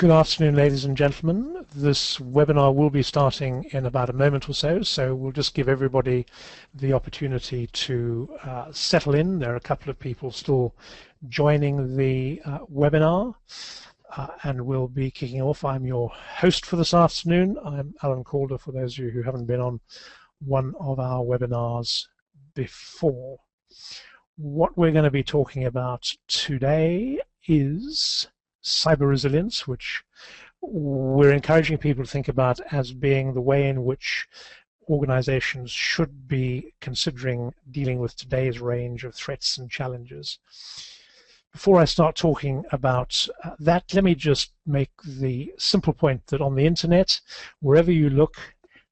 Good afternoon, ladies and gentlemen. This webinar will be starting in about a moment or so, so we'll just give everybody the opportunity to settle in. There are a couple of people still joining the webinar, and we'll be kicking off. I'm your host for this afternoon. I'm Alan Calder, for those of you who haven't been on one of our webinars before. What we're going to be talking about today is cyber resilience, which we're encouraging people to think about as being the way in which organizations should be considering dealing with today's range of threats and challenges. Before I start talking about that, let me just make the simple point that on the internet, wherever you look,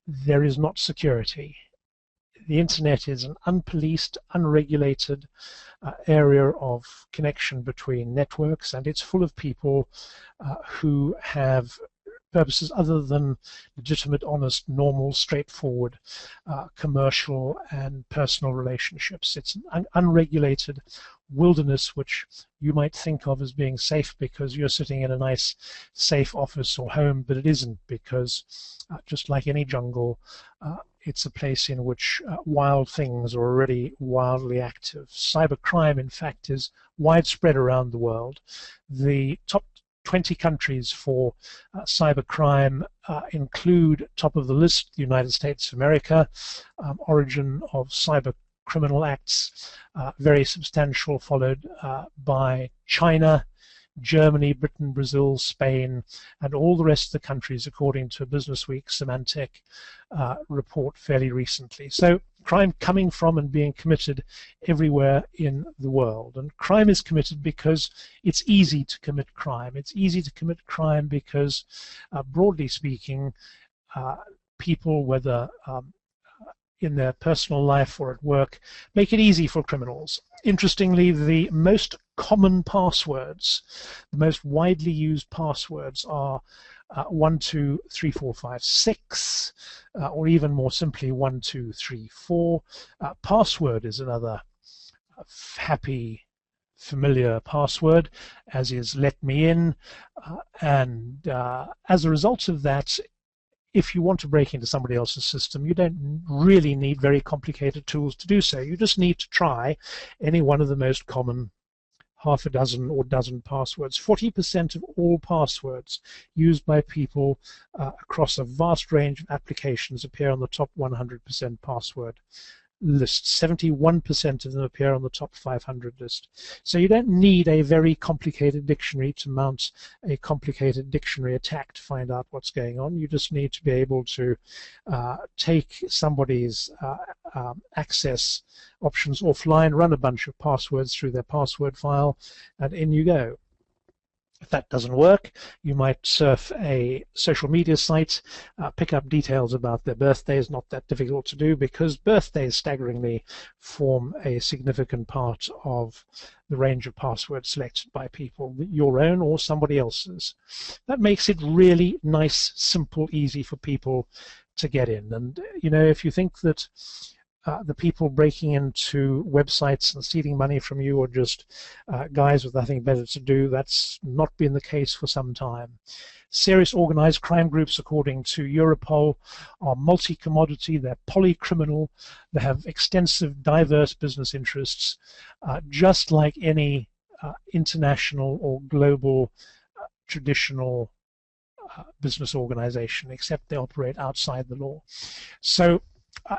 there is not security. The internet is an unpoliced, unregulated area of connection between networks, and it's full of people who have purposes other than legitimate, honest, normal, straightforward commercial and personal relationships. It's an unregulated wilderness which you might think of as being safe because you're sitting in a nice, safe office or home, but it isn't, because just like any jungle, it's a place in which wild things are already wildly active. Cybercrime, in fact, is widespread around the world. The top 20 countries for cybercrime include, top of the list, the United States of America, origin of cyber criminal acts, very substantial, followed by China, Germany, Britain, Brazil, Spain, and all the rest of the countries, according to a Business Week Symantec report fairly recently. So crime coming from and being committed everywhere in the world. And crime is committed because it's easy to commit crime. It's easy to commit crime because, broadly speaking, people, whether in their personal life or at work, make it easy for criminals. Interestingly, the most common passwords, the most widely used passwords are 1, 2, 3, 4, 5, 6, or even more simply 1, 2, 3, 4. Password is another happy, familiar password, as is let me in, and as a result of that, if you want to break into somebody else's system, you don't really need very complicated tools to do so. You just need to try any one of the most common half a dozen or dozen passwords. 40% of all passwords used by people across a vast range of applications appear on the top 100% password list. 71% of them appear on the top 500 list. So you don't need a very complicated dictionary to mount a complicated dictionary attack to find out what's going on. You just need to be able to take somebody's access options offline, run a bunch of passwords through their password file, and in you go. If that doesn't work, you might surf a social media site, pick up details about their birthdays. Not that difficult to do, because birthdays staggeringly form a significant part of the range of passwords selected by people, your own or somebody else's. That makes it really nice, simple, easy for people to get in. And you know, if you think that the people breaking into websites and stealing money from you are just guys with nothing better to do, that's not been the case for some time. Serious organized crime groups, according to Europol, are multi-commodity, they're polycriminal, they have extensive, diverse business interests, just like any international or global traditional business organization, except they operate outside the law. So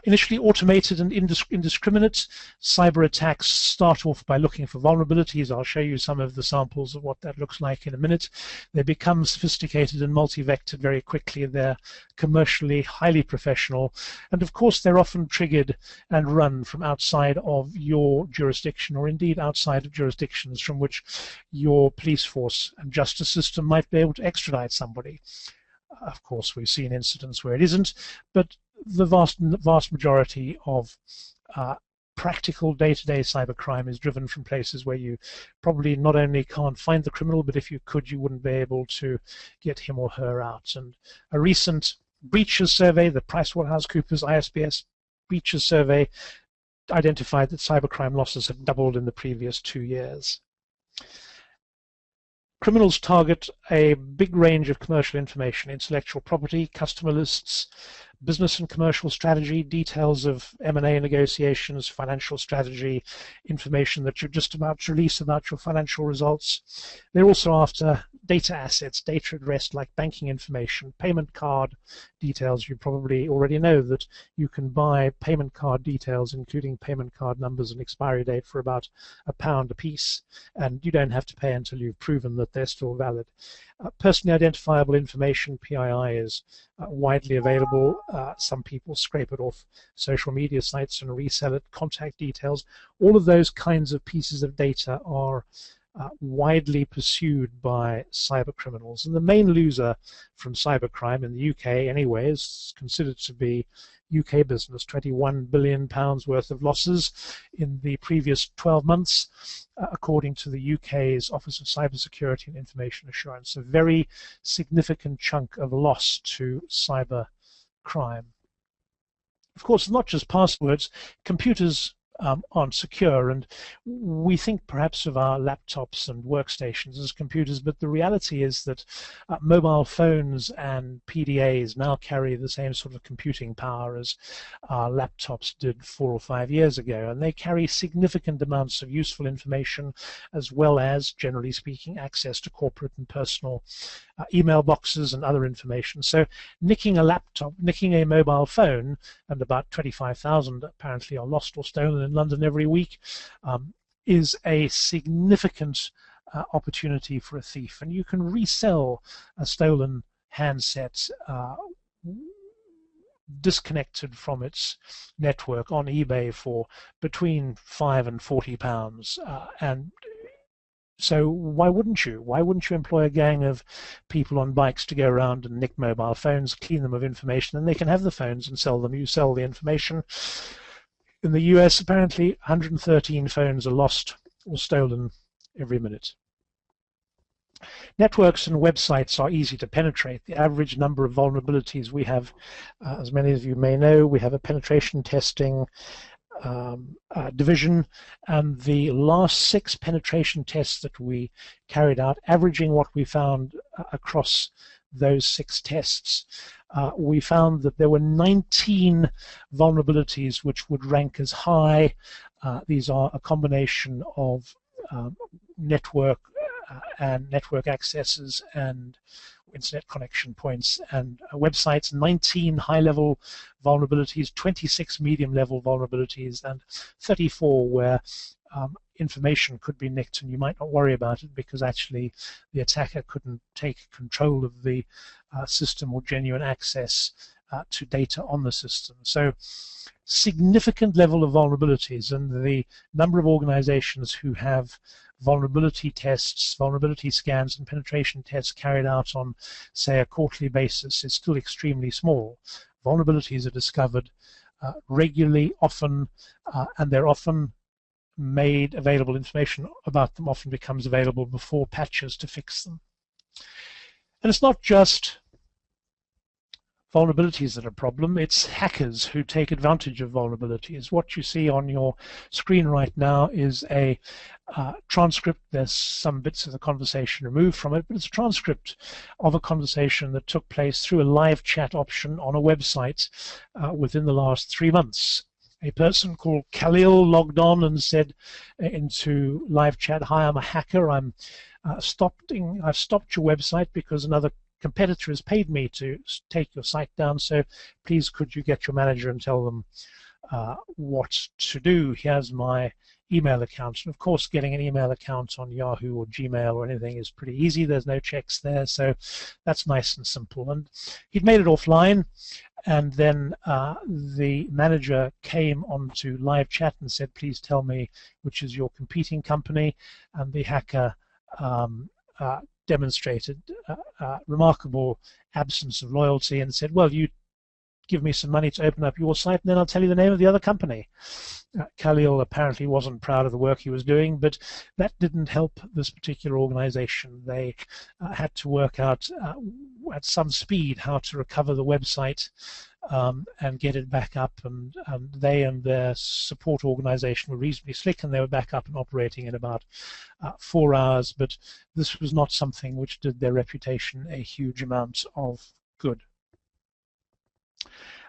initially automated and indiscriminate, cyber attacks start off by looking for vulnerabilities. I'll show you some of the samples of what that looks like in a minute. They become sophisticated and multi-vectored very quickly. They're commercially highly professional, and of course they're often triggered and run from outside of your jurisdiction, or indeed outside of jurisdictions from which your police force and justice system might be able to extradite somebody. Of course, we've seen incidents where it isn't, but the vast majority of practical day-to-day cybercrime is driven from places where you probably not only can't find the criminal, but if you could, you wouldn't be able to get him or her out. And a recent breaches survey, the PricewaterhouseCoopers ISBS breaches survey, identified that cybercrime losses had doubled in the previous 2 years. Criminals target a big range of commercial information: intellectual property, customer lists, business and commercial strategy, details of M&A negotiations, financial strategy, information that you're just about to release about your financial results. They're also after data assets, data at rest, like banking information, payment card details. You probably already know that you can buy payment card details, including payment card numbers and expiry date, for about £1 a piece, and you don't have to pay until you've proven that they're still valid. Personally identifiable information, PII, is widely available. Some people scrape it off social media sites and resell it. Contact details, all of those kinds of pieces of data are widely pursued by cyber criminals. And the main loser from cybercrime in the UK anyway is considered to be UK business. £21 billion worth of losses in the previous 12 months, according to the UK's Office of Cybersecurity and Information Assurance. A very significant chunk of loss to cyber crime. Of course, not just passwords. Computers aren't secure, and we think perhaps of our laptops and workstations as computers, but the reality is that mobile phones and PDAs now carry the same sort of computing power as our laptops did 4 or 5 years ago, and they carry significant amounts of useful information, as well as, generally speaking, access to corporate and personal email boxes and other information. So nicking a laptop, nicking a mobile phone, and about 25,000 apparently are lost or stolen in London every week, is a significant opportunity for a thief. And you can resell a stolen handset disconnected from its network on eBay for between £5 and £40, and so why wouldn't you? Why wouldn't you employ a gang of people on bikes to go around and nick mobile phones, clean them of information, and they can have the phones and sell them? You sell the information. In the US, apparently 113 phones are lost or stolen every minute. Networks and websites are easy to penetrate. The average number of vulnerabilities we have, as many of you may know, we have a penetration testing division, and the last 6 penetration tests that we carried out, averaging what we found across those 6 tests, we found that there were 19 vulnerabilities which would rank as high. These are a combination of network and network accesses and internet connection points and websites. 19 high-level vulnerabilities, 26 medium-level vulnerabilities, and 34 where information could be nicked, and you might not worry about it because actually the attacker couldn't take control of the system or genuine access to data on the system. So significant level of vulnerabilities, and the number of organizations who have vulnerability tests, vulnerability scans, and penetration tests carried out on, say, a quarterly basis is still extremely small. Vulnerabilities are discovered regularly, often, and they're often made available. Information about them often becomes available before patches to fix them. And it's not just vulnerabilities that are a problem, it's hackers who take advantage of vulnerabilities. What you see on your screen right now is a transcript. There's some bits of the conversation removed from it, but it's a transcript of a conversation that took place through a live chat option on a website within the last 3 months. A person called Khalil logged on and said into live chat, "Hi, I'm a hacker. I've stopped your website because another competitor has paid me to take your site down, so please could you get your manager and tell them what to do. Here's my email account." And of course, getting an email account on Yahoo or Gmail or anything is pretty easy. There's no checks there, so that's nice and simple. And he'd made it offline, and then the manager came onto live chat and said, "Please tell me which is your competing company," and the hacker demonstrated remarkable absence of loyalty and said, "Well, you give me some money to open up your site and then I'll tell you the name of the other company." Khalil apparently wasn't proud of the work he was doing, but that didn't help this particular organization. They had to work out at some speed how to recover the website and get it back up, and they and their support organization were reasonably slick, and they were back up and operating in about 4 hours, but this was not something which did their reputation a huge amount of good.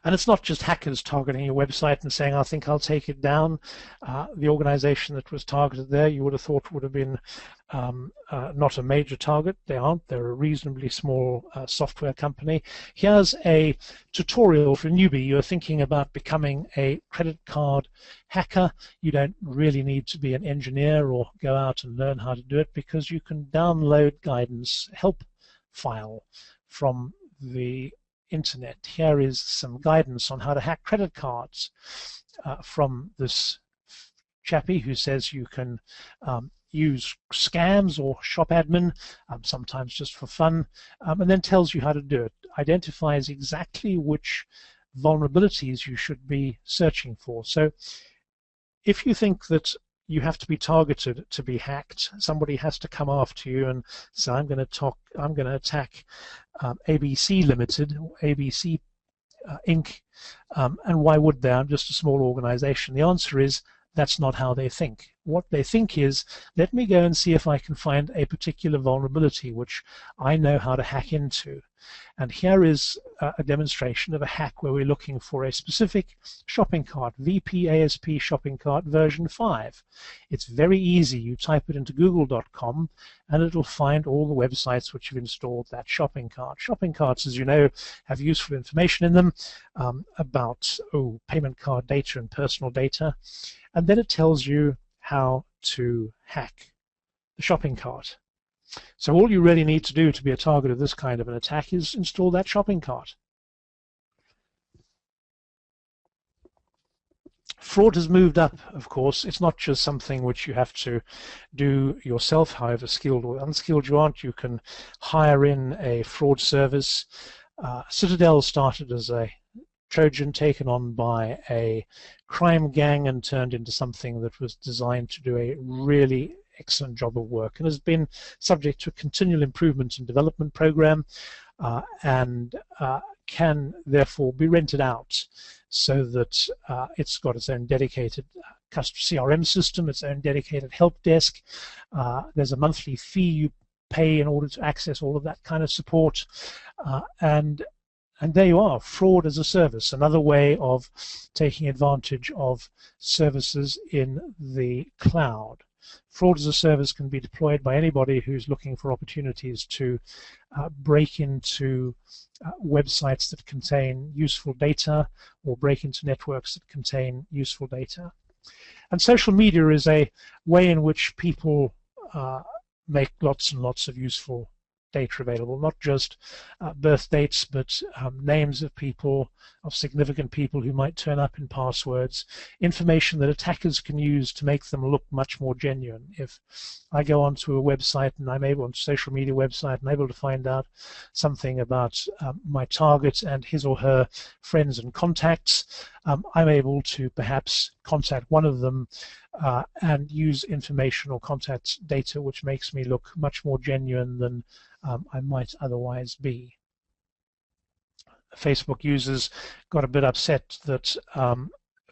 And it's not just hackers targeting your website and saying, I think I'll take it down. The organization that was targeted there, you would have thought would have been not a major target. They aren't. They're a reasonably small software company. Here's a tutorial for a newbie. You're thinking about becoming a credit card hacker. You don't really need to be an engineer or go out and learn how to do it, because you can download guidance help file from the internet. Here is some guidance on how to hack credit cards from this chappie who says you can use scams or shop admin, sometimes just for fun, and then tells you how to do it. Identifies exactly which vulnerabilities you should be searching for. So if you think that you have to be targeted to be hacked, somebody has to come after you and say, I'm going to attack ABC Limited, or ABC Inc., and why would they? I'm just a small organization. The answer is that's not how they think. What they think is, let me go and see if I can find a particular vulnerability which I know how to hack into. And here is a demonstration of a hack where we're looking for a specific shopping cart, VP-ASP shopping cart version 5. It's very easy. You type it into google.com and it'll find all the websites which have installed that shopping cart. Shopping carts, as you know, have useful information in them about payment card data and personal data. And then it tells you how to hack the shopping cart. So all you really need to do to be a target of this kind of an attack is install that shopping cart. Fraud has moved up, of course. It's not just something which you have to do yourself, however skilled or unskilled you aren't. You can hire in a fraud service. Citadel started as a Trojan taken on by a crime gang and turned into something that was designed to do a really excellent job of work, and has been subject to a continual improvement and development program, and can therefore be rented out so that it's got its own dedicated CRM system, its own dedicated help desk. There's a monthly fee you pay in order to access all of that kind of support, and there you are, fraud as a service, another way of taking advantage of services in the cloud. Fraud as a service can be deployed by anybody who's looking for opportunities to break into websites that contain useful data, or break into networks that contain useful data. And social media is a way in which people make lots and lots of useful data available, not just birth dates, but names of people, of significant people who might turn up in passwords, information that attackers can use to make them look much more genuine. If I go onto a website and I'm able, on a social media website, and I'm able to find out something about my target and his or her friends and contacts, I'm able to perhaps contact one of them and use information or contact data which makes me look much more genuine than I might otherwise be. Facebook users got a bit upset that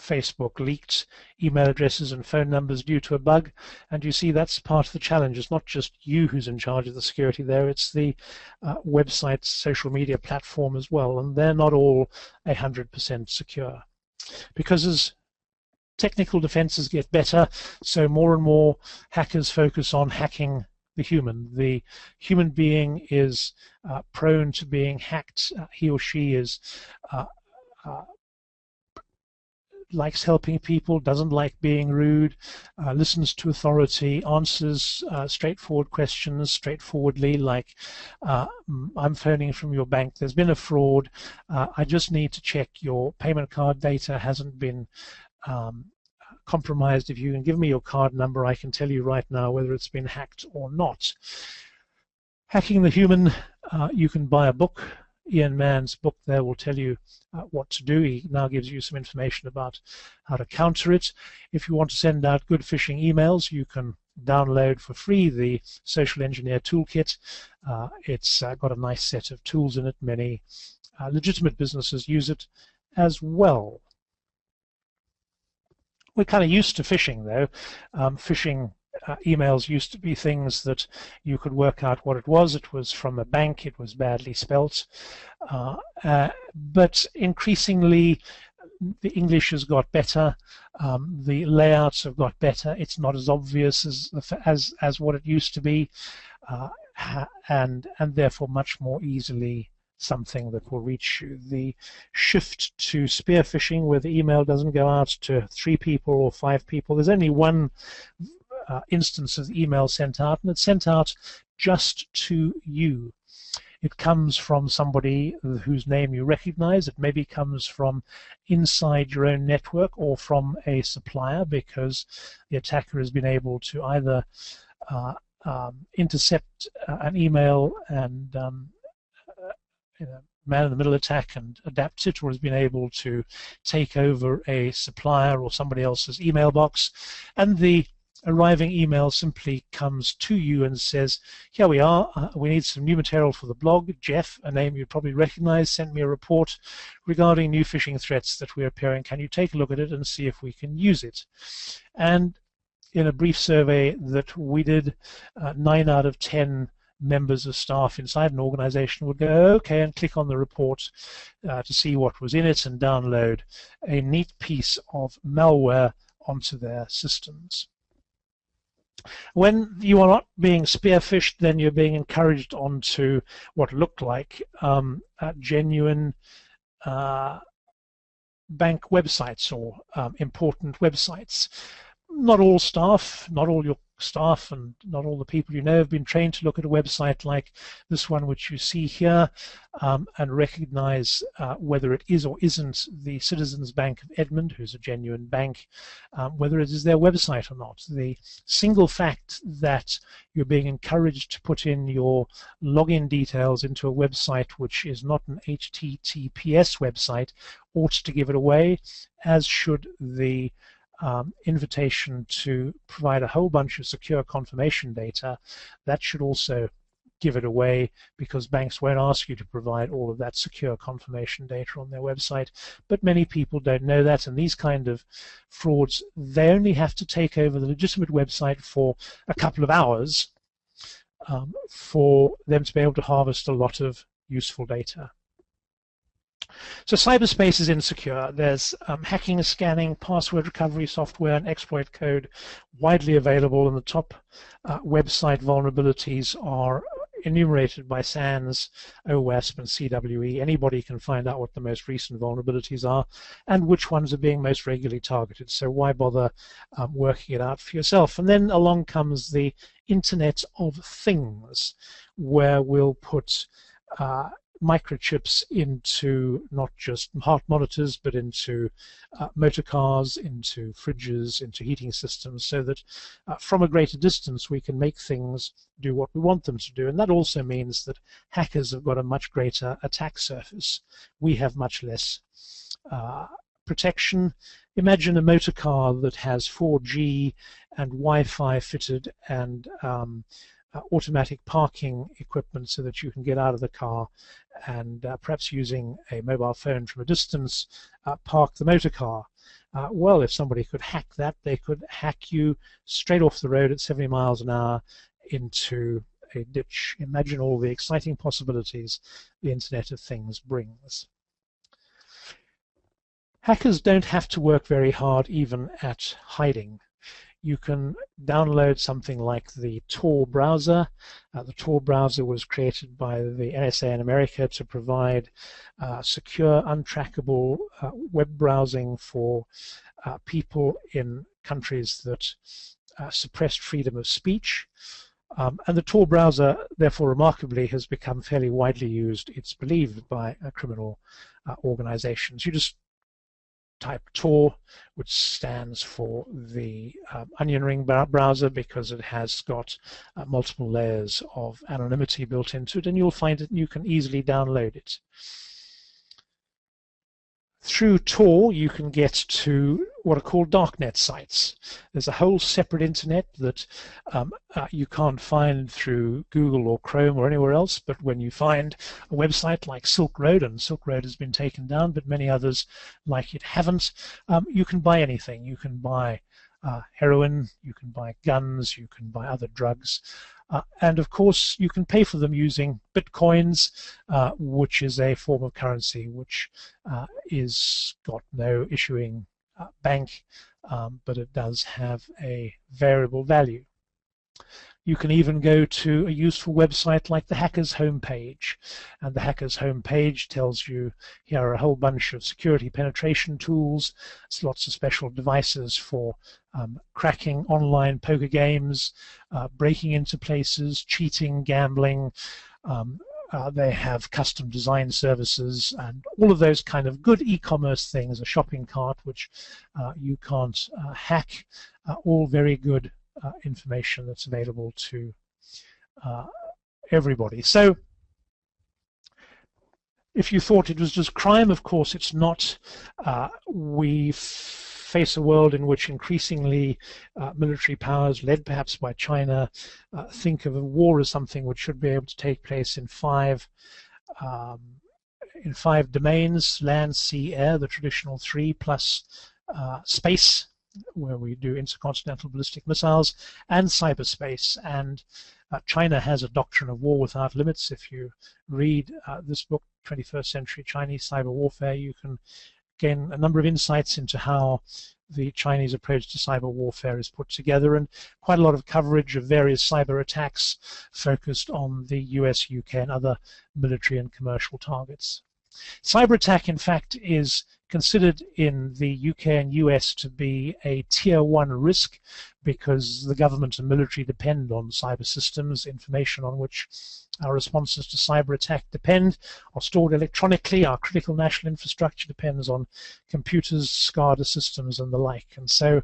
Facebook leaked email addresses and phone numbers due to a bug, and you see that's part of the challenge. It's not just you who's in charge of the security there, it's the website's social media platform as well, and they're not all 100% secure. Because as technical defenses get better, so more and more hackers focus on hacking the human. The human being is prone to being hacked. He or she is likes helping people, doesn't like being rude, listens to authority, answers straightforward questions straightforwardly, like I'm phoning from your bank, there's been a fraud, I just need to check your payment card data hasn't been compromised. If you can give me your card number, I can tell you right now whether it's been hacked or not. Hacking the Human, you can buy a book. Ian Mann's book there will tell you what to do. He now gives you some information about how to counter it. If you want to send out good phishing emails, you can download for free the Social Engineer Toolkit. It's got a nice set of tools in it. Many legitimate businesses use it. as well. We're kind of used to phishing, though. Phishing emails used to be things that you could work out what it was. It was from a bank. It was badly spelt. But increasingly, the English has got better. The layouts have got better. It's not as obvious as what it used to be, and therefore much more easily something that will reach you. The shift to spear phishing, where the email doesn't go out to 3 people or 5 people. There's only one instance of the email sent out, and it's sent out just to you. It comes from somebody whose name you recognize. It maybe comes from inside your own network or from a supplier, because the attacker has been able to either intercept an email and man-in-the-middle attack and adapt it, or has been able to take over a supplier or somebody else's email box, and the arriving email simply comes to you and says, here we are, we need some new material for the blog. Jeff, a name you probably recognize, sent me a report regarding new phishing threats that we're appearing. Can you take a look at it and see if we can use it? And in a brief survey that we did, 9 out of 10 members of staff inside an organization would go, okay, and click on the report to see what was in it and download a neat piece of malware onto their systems. When you are not being spearphished, then you're being encouraged onto what looked like genuine bank websites or important websites. Not all staff, not all your staff and not all the people you know have been trained to look at a website like this one which you see here and recognize whether it is or isn't the Citizens Bank of Edmund, who's a genuine bank, whether it is their website or not. The single fact that you're being encouraged to put in your login details into a website which is not an HTTPS website ought to give it away, as should the invitation to provide a whole bunch of secure confirmation data. That should also give it away, because banks won't ask you to provide all of that secure confirmation data on their website. But many people don't know that, and these kind of frauds, they only have to take over the legitimate website for a couple of hours for them to be able to harvest a lot of useful data. So cyberspace is insecure. There's hacking, scanning, password recovery software, and exploit code widely available, and the top website vulnerabilities are enumerated by SANS, OWASP, and CWE. Anybody can find out what the most recent vulnerabilities are and which ones are being most regularly targeted. So why bother working it out for yourself? And then along comes the Internet of Things, where we'll put microchips into not just heart monitors, but into motor cars, into fridges, into heating systems, so that from a greater distance we can make things do what we want them to do. And that also means that hackers have got a much greater attack surface. We have much less protection. Imagine a motor car that has 4G and Wi-Fi fitted and automatic parking equipment, so that you can get out of the car and perhaps using a mobile phone from a distance park the motor car. Well, if somebody could hack that, they could hack you straight off the road at 70 miles an hour into a ditch. Imagine all the exciting possibilities the Internet of Things brings. Hackers don't have to work very hard even at hiding. You can download something like the Tor browser. The Tor browser was created by the NSA in America to provide secure, untrackable web browsing for people in countries that suppressed freedom of speech. And the Tor browser, therefore, remarkably, has become fairly widely used, it's believed, by criminal organizations. You just type Tor, which stands for the onion ring browser, because it has got multiple layers of anonymity built into it, and you'll find that you can easily download it. Through Tor, you can get to what are called Darknet sites. There's a whole separate internet that you can't find through Google or Chrome or anywhere else, but when you find a website like Silk Road, and Silk Road has been taken down, but many others like it haven't, you can buy anything. You can buy heroin, you can buy guns, you can buy other drugs. And of course, you can pay for them using bitcoins, which is a form of currency which is got no issuing bank, but it does have a variable value. You can even go to a useful website like the Hacker's homepage, and the Hacker's homepage tells you here are a whole bunch of security penetration tools. There's lots of special devices for cracking online poker games, breaking into places, cheating, gambling. They have custom design services and all of those kind of good e-commerce things, a shopping cart which you can't hack, all very good information that's available to everybody. So if you thought it was just crime, of course it's not. We face a world in which increasingly military powers, led perhaps by China, think of a war as something which should be able to take place in five domains: land, sea, air, the traditional three, plus space, where we do intercontinental ballistic missiles, and cyberspace. And China has a doctrine of war without limits. If you read this book, 21st Century Chinese Cyber Warfare, you can gain a number of insights into how the Chinese approach to cyber warfare is put together, and quite a lot of coverage of various cyber attacks focused on the US, UK, and other military and commercial targets. Cyber attack, in fact, is considered in the UK and US to be a tier 1 risk because the government and military depend on cyber systems, information on which our responses to cyber attack depend are stored electronically. Our critical national infrastructure depends on computers, SCADA systems, and the like. And so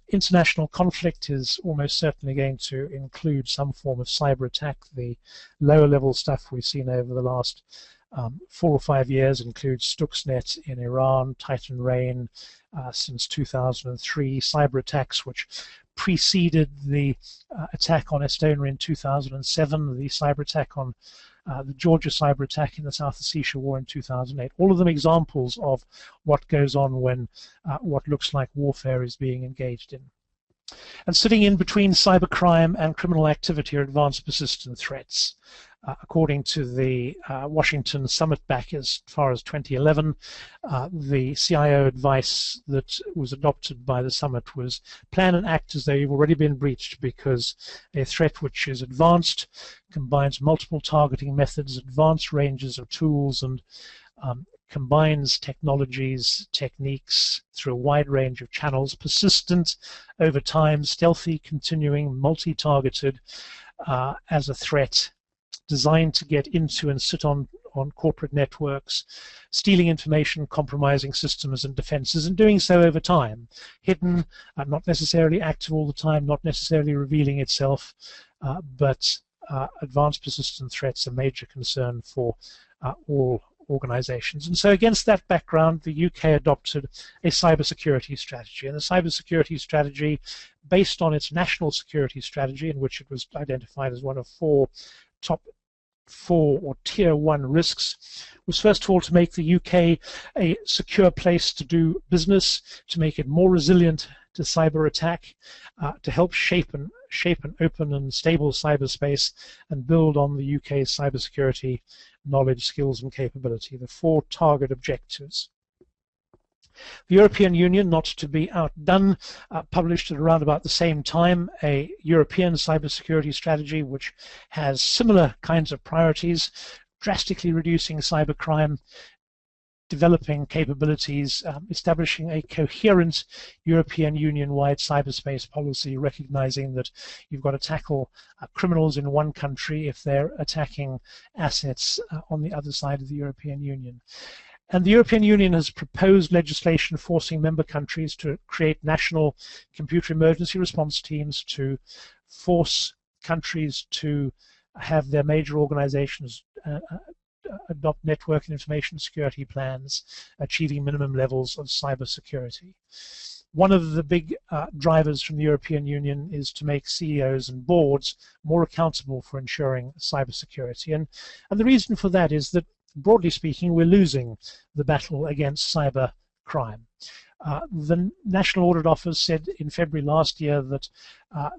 international conflict is almost certainly going to include some form of cyber attack. The lower level stuff we've seen over the last 4 or 5 years includes Stuxnet in Iran, Titan Rain since 2003, cyber attacks which preceded the attack on Estonia in 2007, the cyber attack on the Georgia cyber attack in the South Ossetia War in 2008. All of them examples of what goes on when what looks like warfare is being engaged in. And sitting in between cybercrime and criminal activity are advanced persistent threats. According to the Washington Summit back as far as 2011, the CIO advice that was adopted by the Summit was plan and act as though you've already been breached, because a threat which is advanced, combines multiple targeting methods, advanced ranges of tools, and combines technologies, techniques through a wide range of channels, persistent over time, stealthy, continuing, multi-targeted as a threat, designed to get into and sit on corporate networks, stealing information, compromising systems and defenses, and doing so over time. Hidden, not necessarily active all the time, not necessarily revealing itself, but advanced persistent threats are a major concern for all organizations. And so against that background, the UK adopted a cybersecurity strategy. And the cybersecurity strategy, based on its national security strategy, in which it was identified as one of top 4 or tier 1 risks, was first of all to make the UK a secure place to do business, to make it more resilient to cyber attack, to help shape an open and stable cyberspace and build on the UK's cybersecurity knowledge, skills, and capability, the 4 target objectives. The European Union, not to be outdone, published at around about the same time a European cybersecurity strategy which has similar kinds of priorities: drastically reducing cybercrime, developing capabilities, establishing a coherent European Union-wide cyberspace policy, recognizing that you've got to tackle criminals in one country if they're attacking assets on the other side of the European Union. And the European Union has proposed legislation forcing member countries to create national computer emergency response teams, to force countries to have their major organizations adopt network and information security plans, achieving minimum levels of cyber security. One of the big drivers from the European Union is to make CEOs and boards more accountable for ensuring cybersecurity. And the reason for that is that, broadly speaking, we're losing the battle against cyber crime. The National Audit Office said in February last year that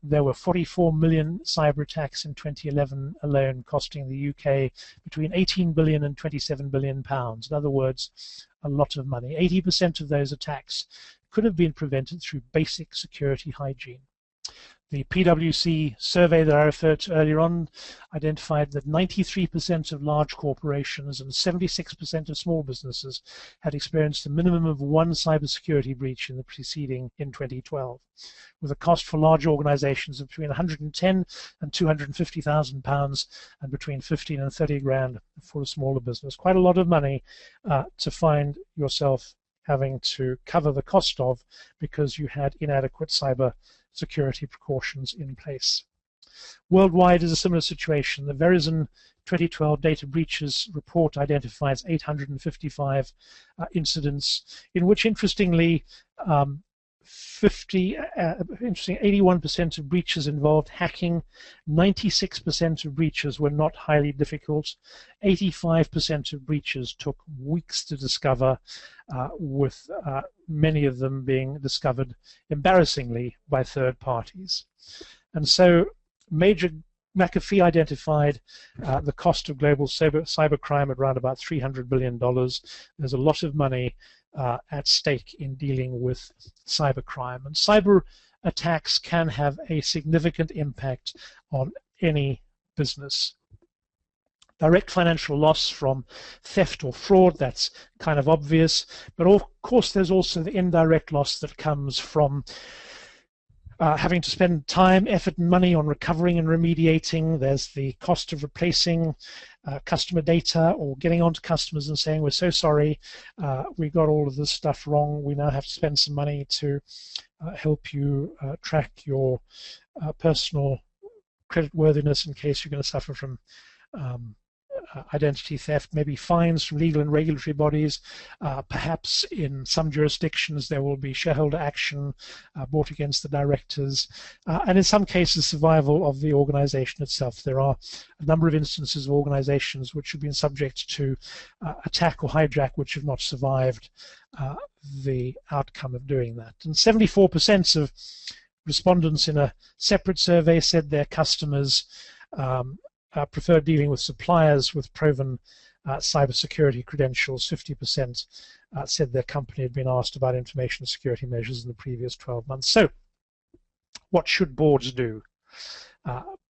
there were 44 million cyber attacks in 2011 alone, costing the UK between 18 billion and 27 billion pounds. In other words, a lot of money. 80% of those attacks could have been prevented through basic security hygiene. The PwC survey that I referred to earlier on identified that 93% of large corporations and 76% of small businesses had experienced a minimum of one cybersecurity breach in 2012, with a cost for large organizations of between 110 and 250,000 pounds and between 15 and 30 grand for a smaller business. Quite a lot of money to find yourself having to cover the cost of because you had inadequate cyber security precautions in place. Worldwide is a similar situation. The Verizon 2012 data breaches report identifies 855 incidents, in which, interestingly, 81% of breaches involved hacking, 96% of breaches were not highly difficult, 85% of breaches took weeks to discover, with many of them being discovered embarrassingly by third parties. And so Major McAfee identified the cost of global cybercrime at around about $300 billion. There's a lot of money at stake in dealing with cybercrime. And cyber attacks can have a significant impact on any business. Direct financial loss from theft or fraud, that's kind of obvious. But of course, there's also the indirect loss that comes from having to spend time, effort, and money on recovering and remediating. There's the cost of replacing customer data or getting onto customers and saying, we're so sorry, we got all of this stuff wrong. We now have to spend some money to help you track your personal creditworthiness in case you're going to suffer from identity theft, maybe fines from legal and regulatory bodies. Perhaps in some jurisdictions there will be shareholder action brought against the directors, and in some cases survival of the organization itself. There are a number of instances of organizations which have been subject to attack or hijack which have not survived the outcome of doing that. And 74% of respondents in a separate survey said their customers prefer dealing with suppliers with proven cybersecurity credentials. 50% said their company had been asked about information security measures in the previous 12 months. So, what should boards do?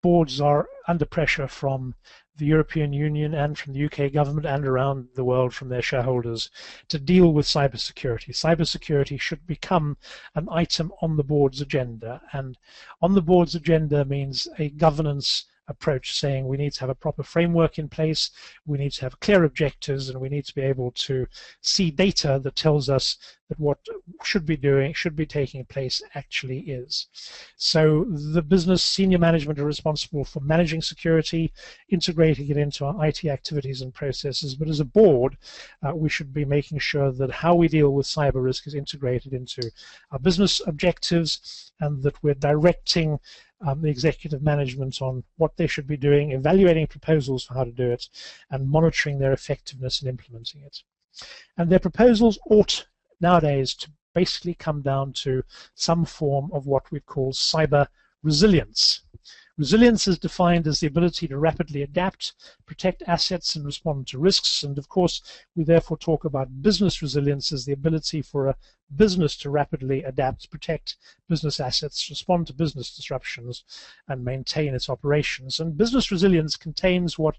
Boards are under pressure from the European Union and from the UK government and around the world from their shareholders to deal with cybersecurity. Cybersecurity should become an item on the board's agenda, and on the board's agenda means a governance approach, saying we need to have a proper framework in place, we need to have clear objectives, and we need to be able to see data that tells us that what should be taking place actually is. So the business senior management are responsible for managing security, integrating it into our IT activities and processes, but as a board we should be making sure that how we deal with cyber risk is integrated into our business objectives, and that we're directing the executive management on what they should be doing, evaluating proposals for how to do it, and monitoring their effectiveness in implementing it. And their proposals ought nowadays to basically come down to some form of what we call cyber resilience. Resilience is defined as the ability to rapidly adapt, protect assets, and respond to risks. And of course, we therefore talk about business resilience as the ability for a business to rapidly adapt, protect business assets, respond to business disruptions, and maintain its operations. And business resilience contains what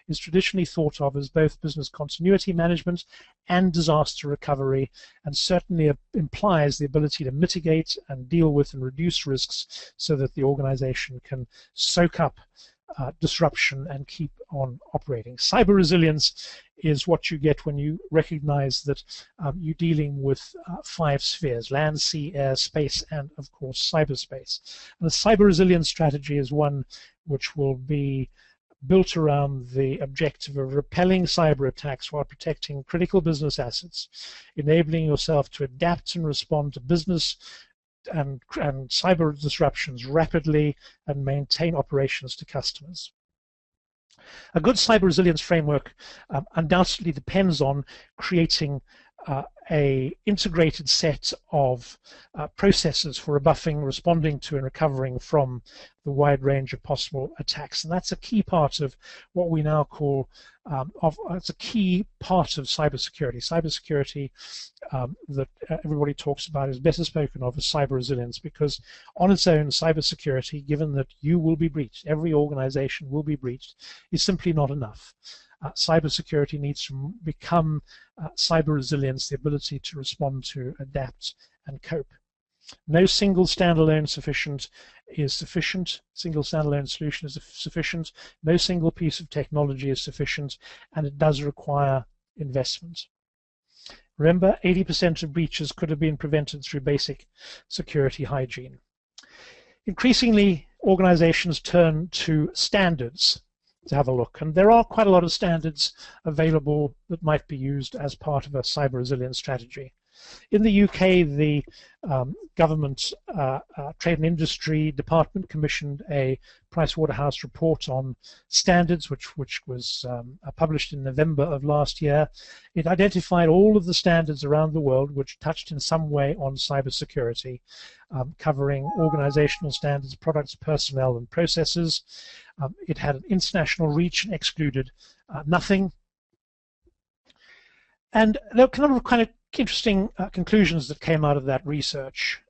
is traditionally thought of as both business continuity management and disaster recovery, and certainly implies the ability to mitigate and deal with and reduce risks so that the organization can soak up disruption and keep on operating. Cyber resilience is what you get when you recognize that you're dealing with 5 spheres: land, sea, air, space, and of course cyberspace. And the cyber resilience strategy is one which will be built around the objective of repelling cyber attacks while protecting critical business assets, enabling yourself to adapt and respond to business and cyber disruptions rapidly and maintain operations to customers. A good cyber resilience framework undoubtedly depends on creating a integrated set of processes for rebuffing, responding to, and recovering from the wide range of possible attacks. And that's a key part of what we now call, it's a key part of cybersecurity. Cybersecurity that everybody talks about is better spoken of as cyber resilience, because on its own, cybersecurity, given that you will be breached, every organization will be breached, is simply not enough. Cybersecurity needs to become cyber resilience, the ability to respond to, adapt, and cope. No single standalone is sufficient. Single standalone solution is sufficient. No single piece of technology is sufficient, and it does require investment. Remember, 80% of breaches could have been prevented through basic security hygiene. Increasingly, organizations turn to standards to have a look, and there are quite a lot of standards available that might be used as part of a cyber resilience strategy. In the UK, the Government Trade and Industry Department commissioned a Pricewaterhouse report on standards, which was published in November of last year. It identified all of the standards around the world which touched in some way on cybersecurity, covering organizational standards, products, personnel, and processes. It had an international reach and excluded nothing. And there were kind of interesting conclusions that came out of that research.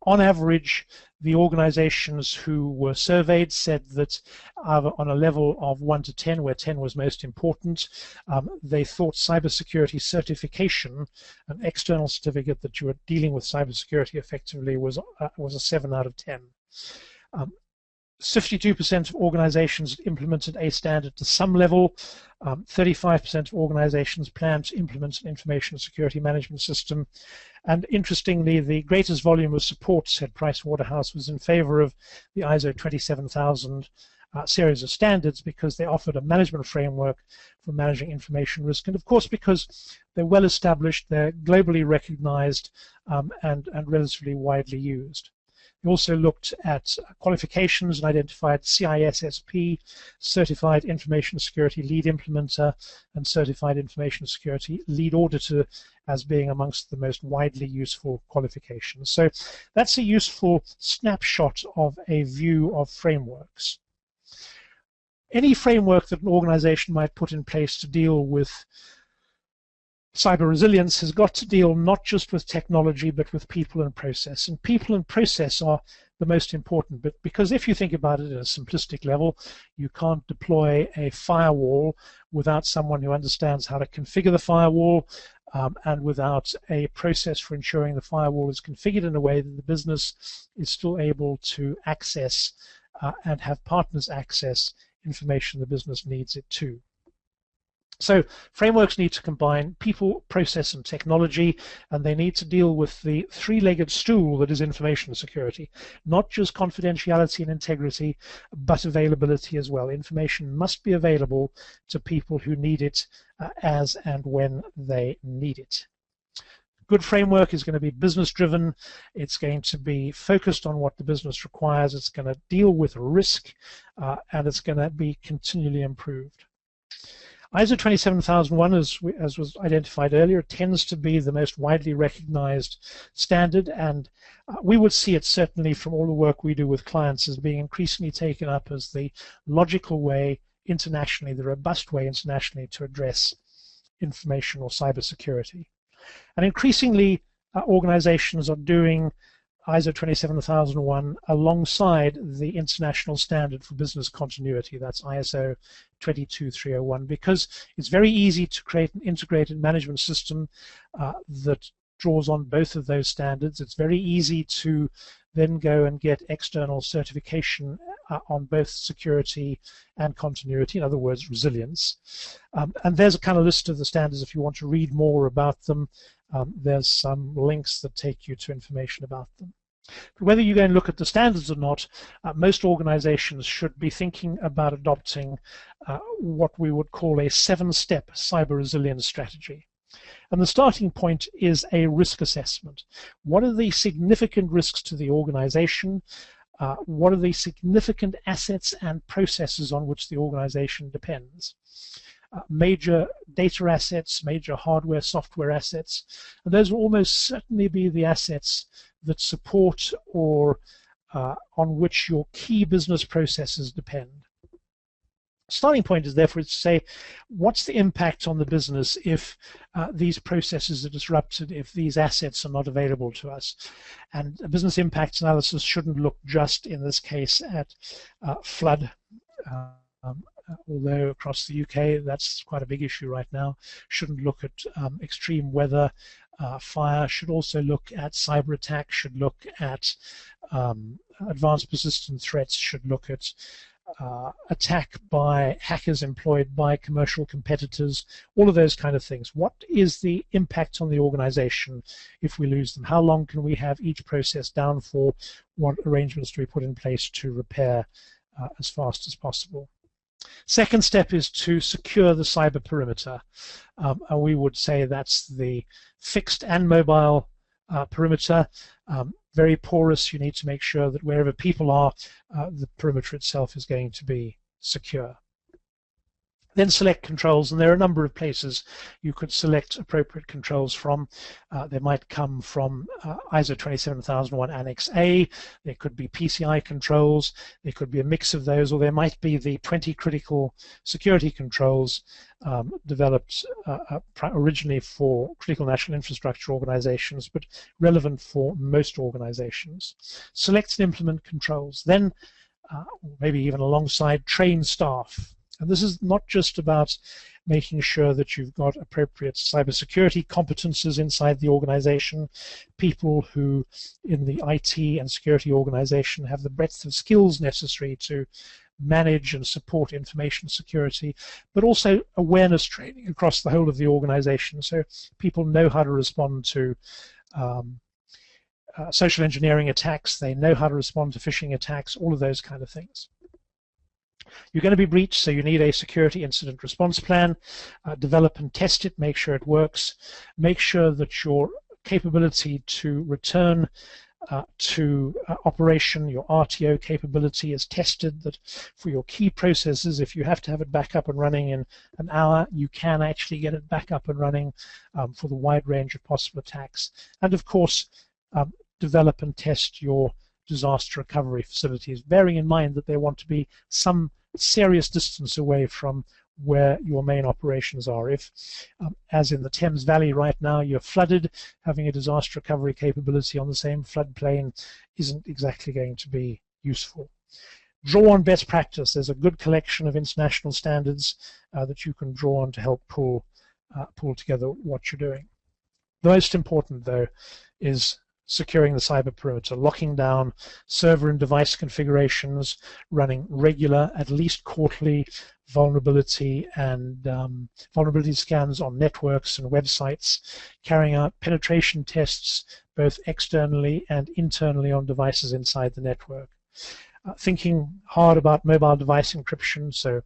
On average, the organizations who were surveyed said that on a level of 1 to 10, where 10 was most important, they thought cybersecurity certification, an external certificate that you were dealing with cybersecurity effectively, was a 7 out of 10. 52% of organizations implemented a standard to some level. 35% of organizations plan to implement an information security management system. And interestingly, the greatest volume of support, said Pricewaterhouse, was in favor of the ISO 27000 series of standards, because they offered a management framework for managing information risk. And of course, because they're well established, they're globally recognized, and relatively widely used. We also looked at qualifications and identified CISSP, Certified Information Security Lead Implementer, and Certified Information Security Lead Auditor as being amongst the most widely useful qualifications. So that's a useful snapshot of a view of frameworks. Any framework that an organization might put in place to deal with cyber resilience has got to deal not just with technology, but with people and process. And people and process are the most important bit, because if you think about it at a simplistic level, you can't deploy a firewall without someone who understands how to configure the firewall, and without a process for ensuring the firewall is configured in a way that the business is still able to access and have partners access information the business needs it to. So frameworks need to combine people, process, and technology, and they need to deal with the three-legged stool that is information security. Not just confidentiality and integrity, but availability as well. Information must be available to people who need it as and when they need it. Good framework is going to be business-driven. It's going to be focused on what the business requires. It's going to deal with risk, and it's going to be continually improved. ISO 27001, as was identified earlier, tends to be the most widely recognized standard, and we would see it certainly from all the work we do with clients as being increasingly taken up as the logical way internationally, the robust way internationally to address information or cybersecurity. And increasingly, organizations are doing ISO 27001 alongside the international standard for business continuity, that's ISO 22301, because it's very easy to create an integrated management system that draws on both of those standards. It's very easy to then go and get external certification on both security and continuity, in other words, resilience. And there's a kind of list of the standards if you want to read more about them. There's some links that take you to information about them. But whether you go and look at the standards or not, most organizations should be thinking about adopting what we would call a 7-step cyber resilience strategy. And the starting point is a risk assessment. What are the significant risks to the organization? What are the significant assets and processes on which the organization depends? Major data assets, major hardware, software assets, and those will almost certainly be the assets that support or on which your key business processes depend. Starting point is therefore to say, what's the impact on the business if these processes are disrupted, if these assets are not available to us? And a business impact analysis shouldn't look just, in this case, at flood, although across the UK that's quite a big issue right now. Shouldn't look at extreme weather, fire, should also look at cyber attack, should look at advanced persistent threats, should look at attack by hackers employed by commercial competitors, all of those kind of things. What is the impact on the organization if we lose them? How long can we have each process down for? What arrangements do we put in place to repair as fast as possible? Second step is to secure the cyber perimeter. And we would say that's the fixed and mobile perimeter. Very porous. You need to make sure that wherever people are, the perimeter itself is going to be secure. Then select controls, and there are a number of places you could select appropriate controls from. They might come from ISO 27001 Annex A, there could be PCI controls, there could be a mix of those, or there might be the 20 critical security controls developed originally for critical national infrastructure organizations, but relevant for most organizations. Select and implement controls. Then, maybe even alongside, train staff. And this is not just about making sure that you've got appropriate cybersecurity competences inside the organization, people who in the IT and security organization have the breadth of skills necessary to manage and support information security, but also awareness training across the whole of the organization, so people know how to respond to social engineering attacks, they know how to respond to phishing attacks, all of those kind of things. You're going to be breached, so you need a security incident response plan. Develop and test it, make sure it works. Make sure that your capability to return to operation, your RTO capability is tested, that for your key processes, if you have to have it back up and running in an hour, you can actually get it back up and running for the wide range of possible attacks. And of course, develop and test your disaster recovery facilities, bearing in mind that they want to be some serious distance away from where your main operations are. If, as in the Thames Valley right now, you're flooded, having a disaster recovery capability on the same floodplain isn't exactly going to be useful. Draw on best practice. There's a good collection of international standards that you can draw on to help pull together what you're doing. The most important, though, is securing the cyber perimeter, locking down server and device configurations, running regular, at least quarterly, vulnerability and vulnerability scans on networks and websites, carrying out penetration tests both externally and internally on devices inside the network. Thinking hard about mobile device encryption, so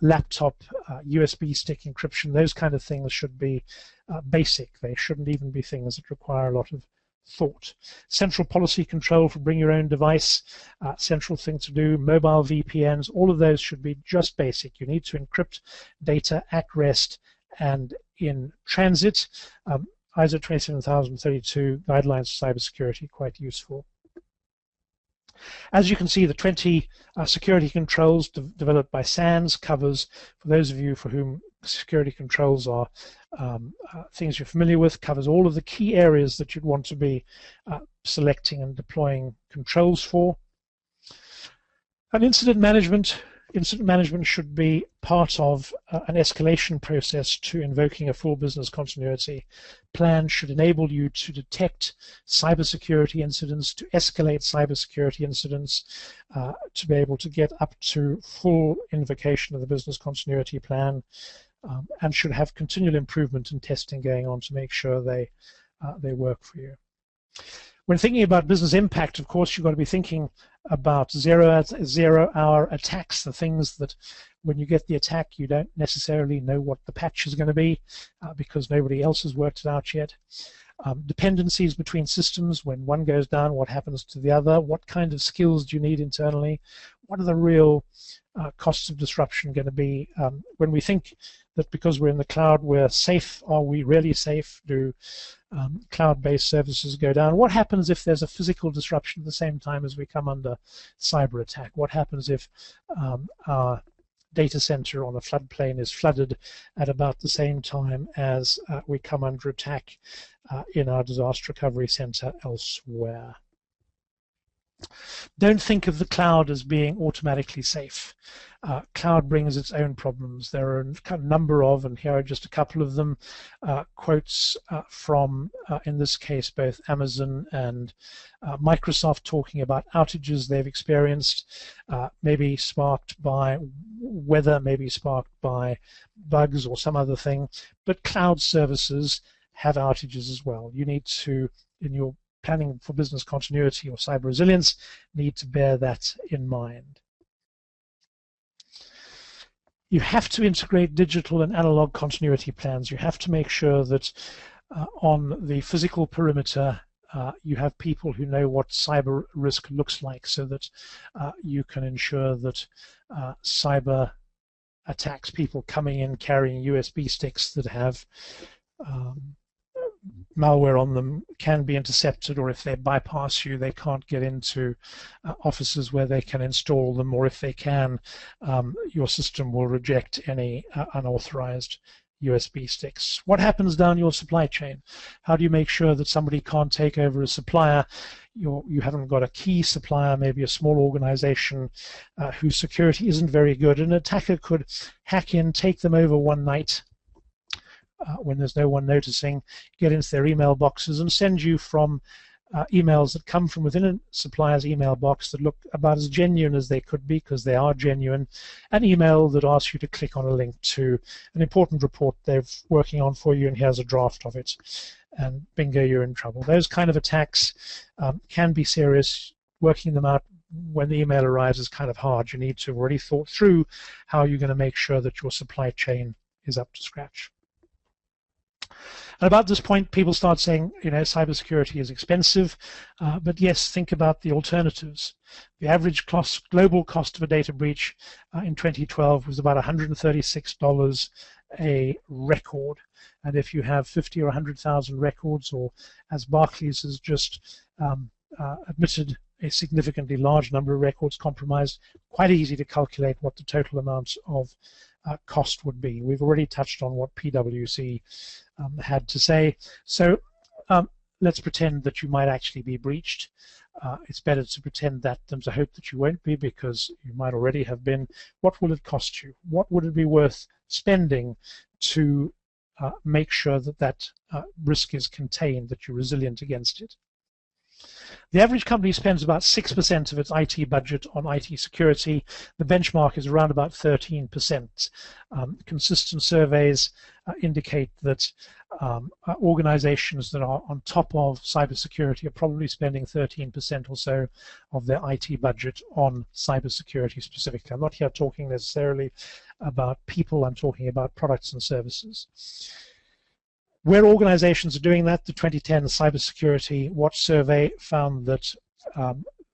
laptop, USB stick encryption, those kind of things should be basic. They shouldn't even be things that require a lot of thought. Central policy control for bring your own device, central thing to do, mobile VPNs, all of those should be just basic. You need to encrypt data at rest and in transit. ISO 27032 guidelines for cybersecurity, quite useful. As you can see, the 20 security controls developed by SANS covers, for those of you for whom security controls are things you're familiar with, covers all of the key areas that you'd want to be selecting and deploying controls for. And incident management should be part of an escalation process to invoking a full business continuity plan. Should enable you to detect cybersecurity incidents, to escalate cybersecurity incidents, to be able to get up to full invocation of the business continuity plan, and should have continual improvement and testing going on to make sure they work for you. When thinking about business impact, of course, you've got to be thinking about zero-hour attacks, the things that when you get the attack, you don't necessarily know what the patch is going to be because nobody else has worked it out yet. Dependencies between systems, when one goes down, what happens to the other? What kind of skills do you need internally? What are the real costs of disruption going to be? When we think that because we're in the cloud, we're safe, are we really safe? Do cloud-based services go down? What happens if there's a physical disruption at the same time as we come under cyber attack? What happens if our data center on a floodplain is flooded at about the same time as we come under attack in our disaster recovery center elsewhere? Don't think of the cloud as being automatically safe. Cloud brings its own problems. There are a number of, and here are just a couple of them, quotes from, in this case, both Amazon and Microsoft talking about outages they've experienced, maybe sparked by weather, maybe sparked by bugs or some other thing, but cloud services have outages as well. You need to, in your planning for business continuity or cyber resilience, need to bear that in mind. You have to integrate digital and analog continuity plans. You have to make sure that on the physical perimeter you have people who know what cyber risk looks like so that you can ensure that cyber attacks, people coming in carrying USB sticks that have malware on them, can be intercepted, or if they bypass you, they can't get into offices where they can install them, or if they can, your system will reject any unauthorized USB sticks. What happens down your supply chain? How do you make sure that somebody can't take over a supplier? You haven't got a key supplier, maybe a small organization whose security isn't very good. An attacker could hack in, take them over one night, when there's no one noticing, get into their email boxes and send you from emails that come from within a supplier's email box that look about as genuine as they could be, because they are genuine, an email that asks you to click on a link to an important report they're working on for you, and here's a draft of it, and bingo, you're in trouble. Those kind of attacks can be serious. Working them out when the email arrives is kind of hard. You need to have already thought through how you're going to make sure that your supply chain is up to scratch. And about this point, people start saying, you know, cybersecurity is expensive, but yes, think about the alternatives. The average global cost of a data breach in 2012 was about $136 a record. And if you have 50 or 100,000 records, or as Barclays has just admitted, a significantly large number of records compromised, quite easy to calculate what the total amount of cost would be. We've already touched on what PwC had to say. So let's pretend that you might actually be breached. It's better to pretend that than to hope that you won't be, because you might already have been. What will it cost you? What would it be worth spending to make sure that that risk is contained, that you're resilient against it? The average company spends about 6% of its IT budget on IT security. The benchmark is around about 13%. Consistent surveys indicate that organizations that are on top of cybersecurity are probably spending 13% or so of their IT budget on cybersecurity specifically. I'm not here talking necessarily about people, I'm talking about products and services. Where organizations are doing that, the 2010 Cybersecurity Watch Survey found that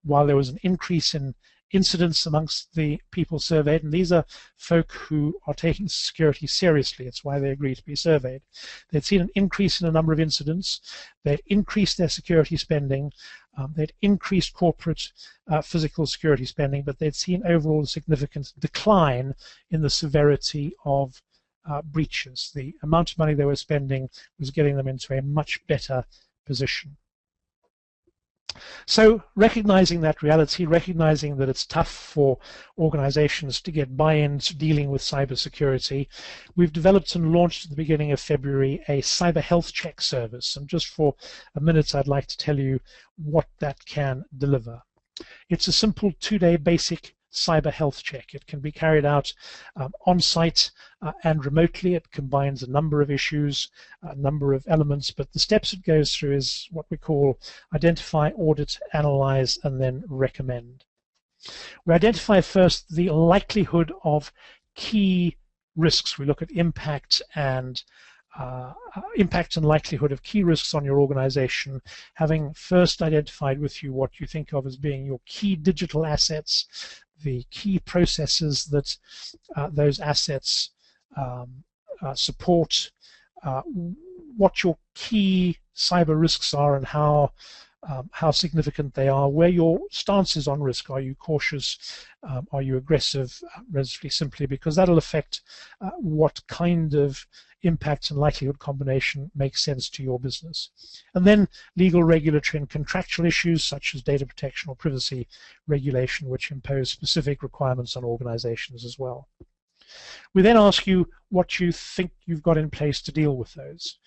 while there was an increase in incidents amongst the people surveyed, and these are folk who are taking security seriously, it's why they agree to be surveyed, they'd seen an increase in the number of incidents, they'd increased their security spending, they'd increased corporate physical security spending, but they'd seen overall a significant decline in the severity of breaches. The amount of money they were spending was getting them into a much better position. So recognizing that reality, recognizing that it's tough for organizations to get buy-in to dealing with cybersecurity, we've developed and launched at the beginning of February a cyber health check service. And just for a minute, I'd like to tell you what that can deliver. It's a simple 2-day basic cyber health check. It can be carried out on-site and remotely. It combines a number of issues, a number of elements, but the steps it goes through is what we call identify, audit, analyze, and then recommend. We identify first the likelihood of key risks. We look at impact and likelihood of key risks on your organization, having first identified with you what you think of as being your key digital assets, the key processes that those assets support, what your key cyber risks are and how significant they are, where your stance is on risk. Are you cautious? Are you aggressive? Relatively simply, because that'll affect what kind of impact and likelihood combination makes sense to your business. And then legal, regulatory, and contractual issues such as data protection or privacy regulation, which impose specific requirements on organizations as well. We then ask you what you think you've got in place to deal with those,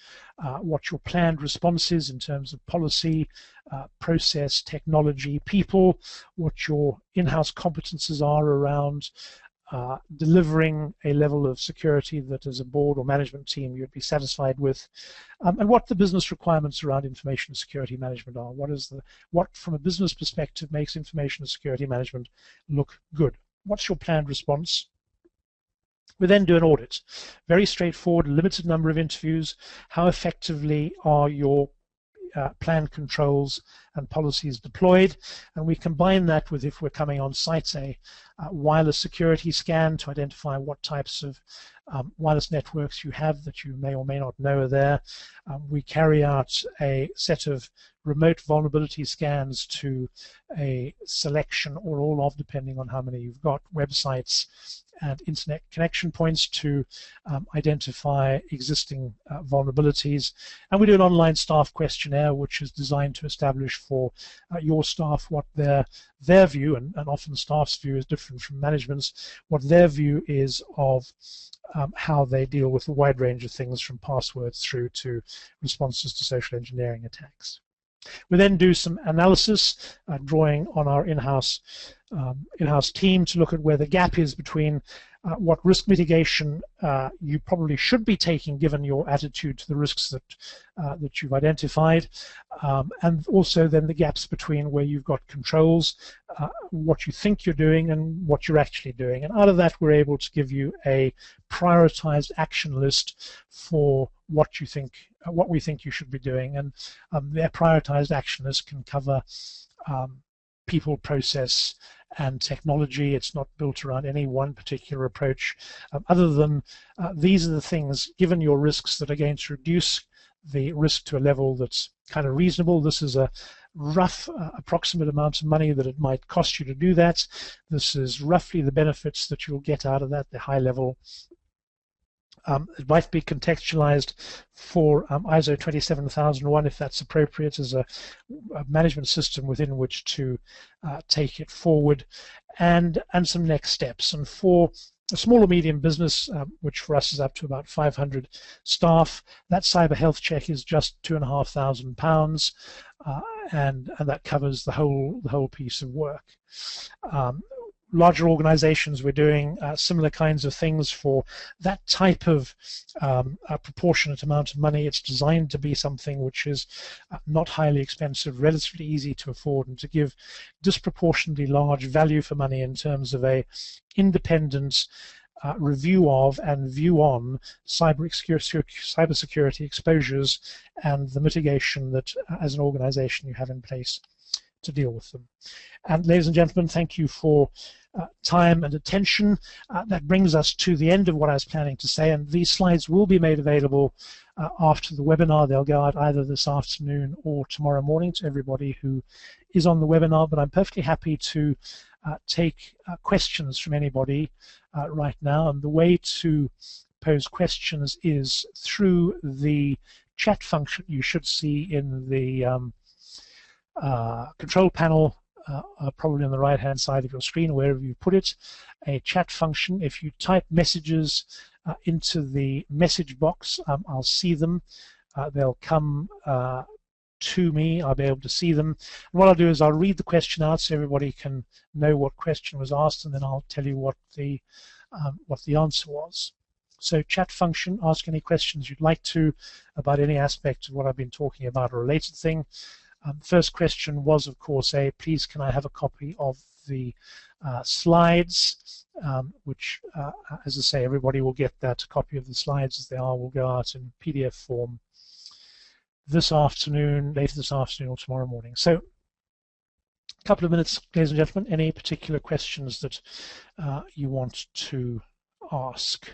what your planned response is in terms of policy, process, technology, people, what your in-house competences are around delivering a level of security that as a board or management team you'd be satisfied with, and what the business requirements around information security management are. What from a business perspective makes information security management look good? What's your planned response? We then do an audit. Very straightforward, limited number of interviews. How effectively are your planned controls and policies deployed? And we combine that with, if we're coming on site, a wireless security scan to identify what types of wireless networks you have that you may or may not know are there. We carry out a set of remote vulnerability scans to a selection or all of, depending on how many you've got, websites and internet connection points to identify existing vulnerabilities. And we do an online staff questionnaire which is designed to establish for your staff what their view, and often staff's view is different from management's, what their view is of how they deal with a wide range of things from passwords through to responses to social engineering attacks. We then do some analysis, drawing on our in-house team to look at where the gap is between what risk mitigation you probably should be taking given your attitude to the risks that you've identified, and also then the gaps between where you've got controls, what you think you're doing and what you're actually doing. And out of that we're able to give you a prioritized action list for what we think you should be doing. And their prioritized action list can cover people, process, and technology. It's not built around any one particular approach, other than these are the things, given your risks, that are going to reduce the risk to a level that's kind of reasonable. This is a rough approximate amount of money that it might cost you to do that. This is roughly the benefits that you'll get out of that, the high level. It might be contextualized for ISO 27001 if that's appropriate as a management system within which to take it forward, and some next steps. And for a small or medium business, which for us is up to about 500 staff, that cyber health check is just £2,500, and that covers the whole piece of work. Larger organizations, we're doing similar kinds of things for that type of a proportionate amount of money. It's designed to be something which is not highly expensive, relatively easy to afford, and to give disproportionately large value for money in terms of a independent review of and view on cybersecurity exposures and the mitigation that as an organization you have in place to deal with them. And ladies and gentlemen, thank you for time and attention. That brings us to the end of what I was planning to say, and these slides will be made available after the webinar. They'll go out either this afternoon or tomorrow morning to everybody who is on the webinar, but I'm perfectly happy to take questions from anybody right now, and the way to pose questions is through the chat function you should see in the control panel, probably on the right hand side of your screen, wherever you put it, a chat function. If you type messages into the message box, I'll see them. They'll come to me, I'll be able to see them. And what I'll do is I'll read the question out so everybody can know what question was asked, and then I'll tell you what the answer was. So chat function, ask any questions you'd like to about any aspect of what I've been talking about, a related thing. First question was, of course, please can I have a copy of the slides, which, as I say, everybody will get that copy of the slides as they will go out in PDF form this afternoon, later this afternoon or tomorrow morning. So a couple of minutes, ladies and gentlemen, any particular questions that you want to ask?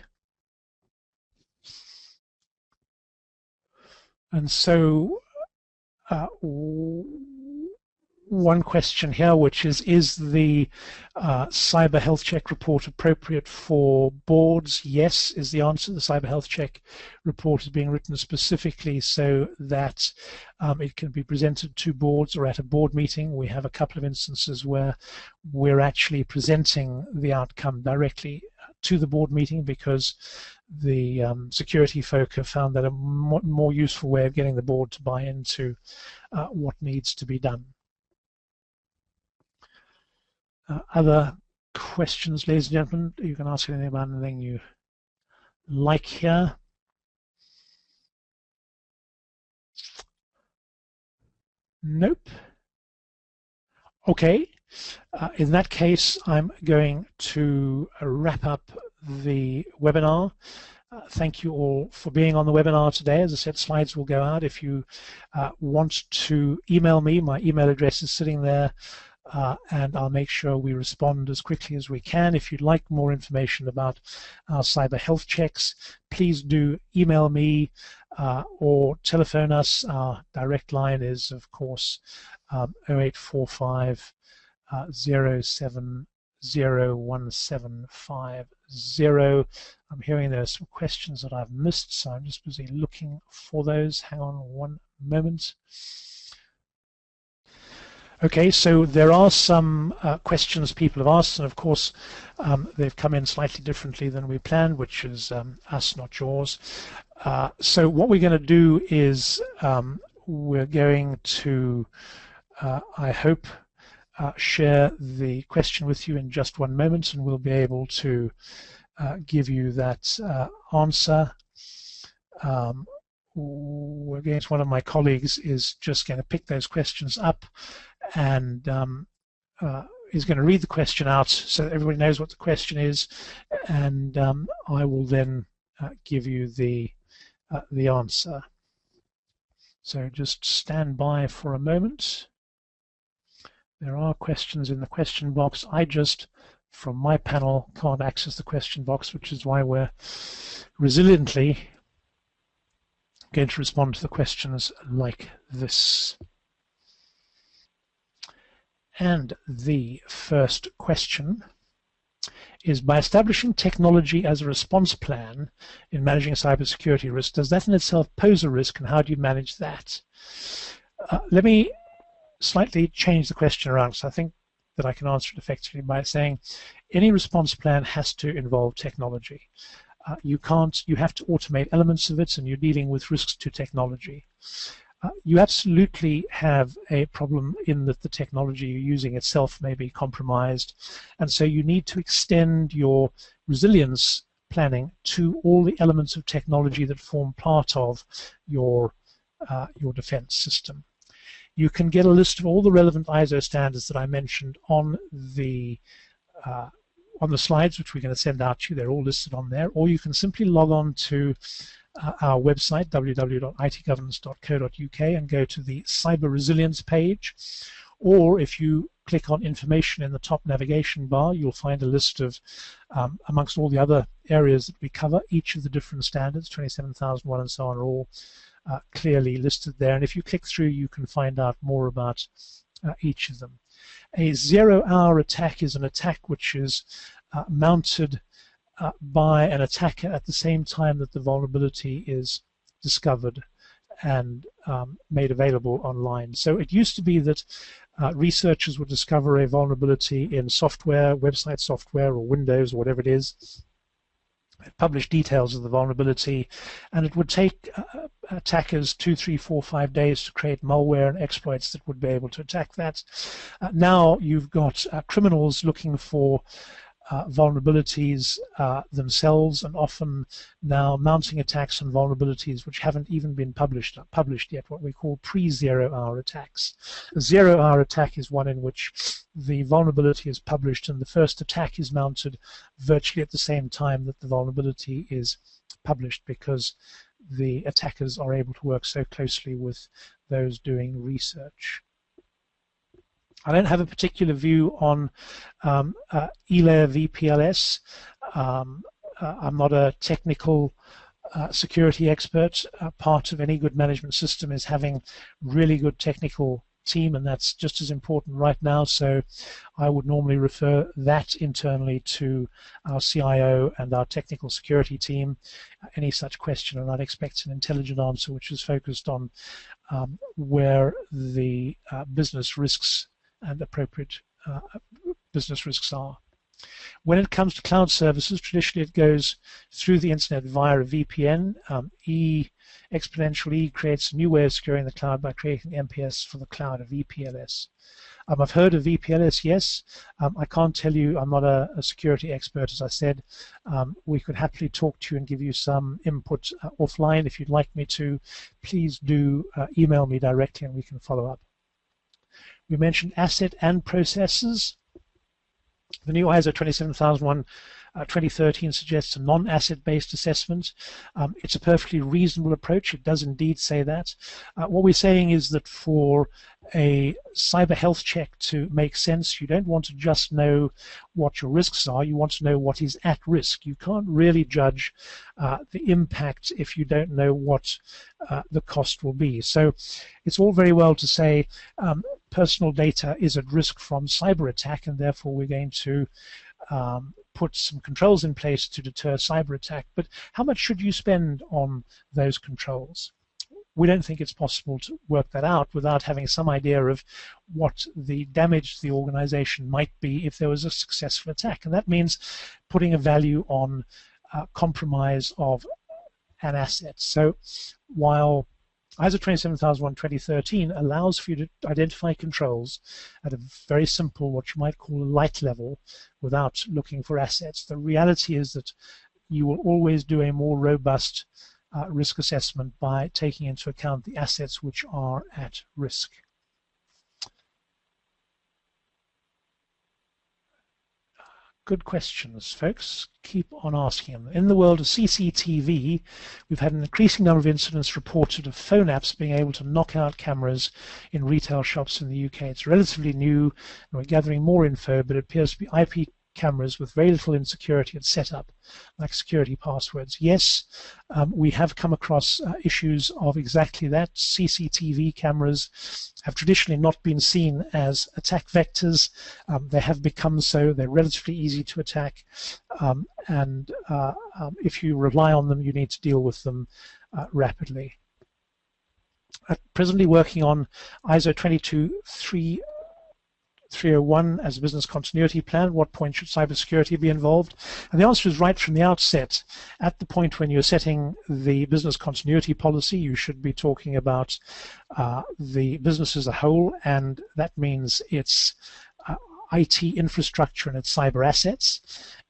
And so one question here, which is the cyber health check report appropriate for boards? Yes, is the answer. The cyber health check report is being written specifically so that it can be presented to boards or at a board meeting. We have a couple of instances where we're actually presenting the outcome directly to the board meeting because the security folk have found that a more useful way of getting the board to buy into what needs to be done. Other questions, ladies and gentlemen? You can ask anything about anything you like here. Nope. Okay. In that case, I'm going to wrap up the webinar. Thank you all for being on the webinar today. As I said, slides will go out. If you want to email me, my email address is sitting there. And I'll make sure we respond as quickly as we can. If you'd like more information about our cyber health checks, please do email me or telephone us. Our direct line is, of course, 0845 0701750. I'm hearing there are some questions that I've missed, so I'm just busy looking for those. Hang on one moment. Okay, so there are some questions people have asked, and of course they've come in slightly differently than we planned, which is us, not yours. So what we're going to do is we're going to, I hope, share the question with you in just one moment, and we'll be able to give you that answer. We're going to, one of my colleagues is just going to pick those questions up and is going to read the question out so that everybody knows what the question is, and I will then give you the answer. So just stand by for a moment. There are questions in the question box. I just, from my panel, can't access the question box, which is why we're resiliently going to respond to the questions like this. And the first question is, by establishing technology as a response plan in managing a cybersecurity risk, does that in itself pose a risk, and how do you manage that? Let me slightly change the question around, so I think that I can answer it effectively by saying any response plan has to involve technology. You have to automate elements of it, and you're dealing with risks to technology. You absolutely have a problem in that the technology you're using itself may be compromised, and so you need to extend your resilience planning to all the elements of technology that form part of your defense system. You can get a list of all the relevant ISO standards that I mentioned on the slides, which we're going to send out to you. They're all listed on there, or you can simply log on to our website, www.itgovernance.co.uk, and go to the Cyber Resilience page. Or if you click on information in the top navigation bar, you'll find a list of, amongst all the other areas that we cover, each of the different standards, 27001 and so on, are all clearly listed there. And if you click through, you can find out more about each of them. A zero-hour attack is an attack which is mounted by an attacker at the same time that the vulnerability is discovered and made available online. So it used to be that researchers would discover a vulnerability in software, website software, or Windows, or whatever it is, publish details of the vulnerability, and it would take attackers 2, 3, 4, 5 days to create malware and exploits that would be able to attack that. Now you've got criminals looking for vulnerabilities themselves, and often now mounting attacks on vulnerabilities which haven't even been published yet, what we call pre-0-hour attacks. A 0-hour attack is one in which the vulnerability is published and the first attack is mounted virtually at the same time that the vulnerability is published, because the attackers are able to work so closely with those doing research. I don't have a particular view on E-layer VPLS. I'm not a technical security expert. Part of any good management system is having really good technical team, and that's just as important right now. So I would normally refer that internally to our CIO and our technical security team, any such question, and I'd expect an intelligent answer which is focused on where the business risks and appropriate business risks are. When it comes to cloud services, traditionally it goes through the internet via a VPN. Exponential E creates a new way of securing the cloud by creating MPS for the cloud, a VPLS. I've heard of VPLS, yes. I can't tell you, I'm not a security expert, as I said. We could happily talk to you and give you some input offline. If you'd like me to, please do email me directly and we can follow up. We mentioned asset and processes. The new ISO 27001 2013 suggests a non-asset-based assessment. It's a perfectly reasonable approach. It does indeed say that. What we're saying is that for a cyber health check to make sense, you don't want to just know what your risks are, you want to know what is at risk. You can't really judge the impact if you don't know what the cost will be. So it's all very well to say personal data is at risk from cyber attack, and therefore we're going to put some controls in place to deter cyber attack, but how much should you spend on those controls? We don't think it's possible to work that out without having some idea of what the damage to the organization might be if there was a successful attack, and that means putting a value on compromise of an asset. So while ISO 27001 2013 allows for you to identify controls at a very simple, what you might call a light level, without looking for assets, the reality is that you will always do a more robust risk assessment by taking into account the assets which are at risk. Good questions, folks. Keep on asking them. In the world of CCTV, we've had an increasing number of incidents reported of phone apps being able to knock out cameras in retail shops in the UK. It's relatively new, and we're gathering more info, but it appears to be IP cameras with very little insecurity and setup, like security passwords. Yes, we have come across issues of exactly that. CCTV cameras have traditionally not been seen as attack vectors. They have become so. They're relatively easy to attack, and if you rely on them, you need to deal with them rapidly. Presently working on ISO 22301 as a business continuity plan. At what point should cybersecurity be involved? And the answer is right from the outset. At the point when you're setting the business continuity policy, you should be talking about the business as a whole, and that means its IT infrastructure and its cyber assets.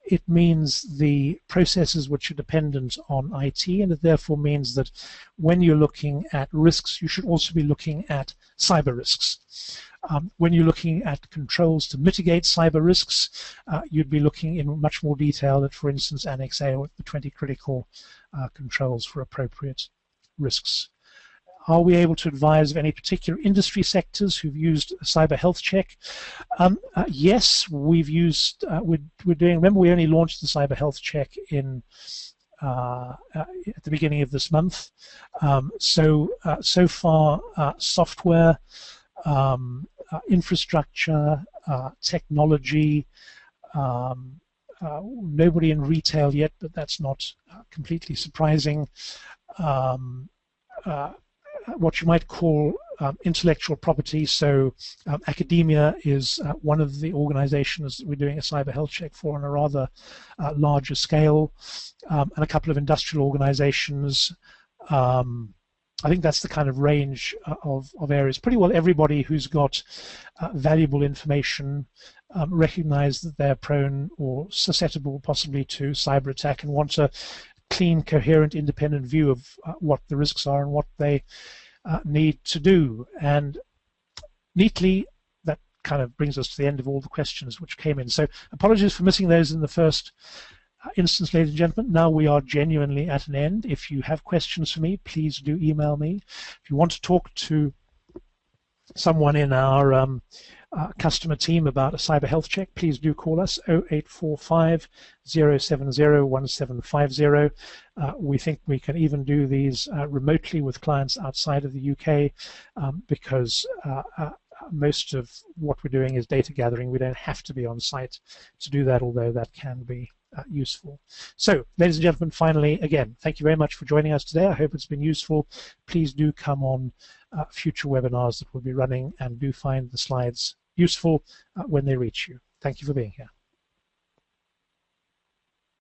It means the processes which are dependent on IT, and it therefore means that when you're looking at risks, you should also be looking at cyber risks. When you're looking at controls to mitigate cyber risks, you'd be looking in much more detail at, for instance, Annex A, or the 20 critical controls for appropriate risks. Are we able to advise of any particular industry sectors who've used a cyber health check? Yes, we've used, we're doing, remember we only launched the cyber health check in at the beginning of this month. So far, software, infrastructure, technology, nobody in retail yet, but that's not completely surprising. What you might call intellectual property. So academia is one of the organizations that we're doing a cyber health check for on a rather larger scale, and a couple of industrial organizations. I think that's the kind of range of areas. Pretty well everybody who's got valuable information, recognize that they're prone or susceptible possibly to cyber attack and want a clean, coherent, independent view of what the risks are and what they need to do. And neatly, that kind of brings us to the end of all the questions which came in. So apologies for missing those in the first instance, ladies and gentlemen. Now we are genuinely at an end. If you have questions for me, please do email me. If you want to talk to someone in our customer team about a cyber health check, please do call us 0845 070 1750. We think we can even do these remotely with clients outside of the UK because most of what we're doing is data gathering. We don't have to be on site to do that, although that can be useful. So, ladies and gentlemen, finally, again, thank you very much for joining us today. I hope it's been useful. Please do come on future webinars that we'll be running, and do find the slides useful when they reach you. Thank you for being here.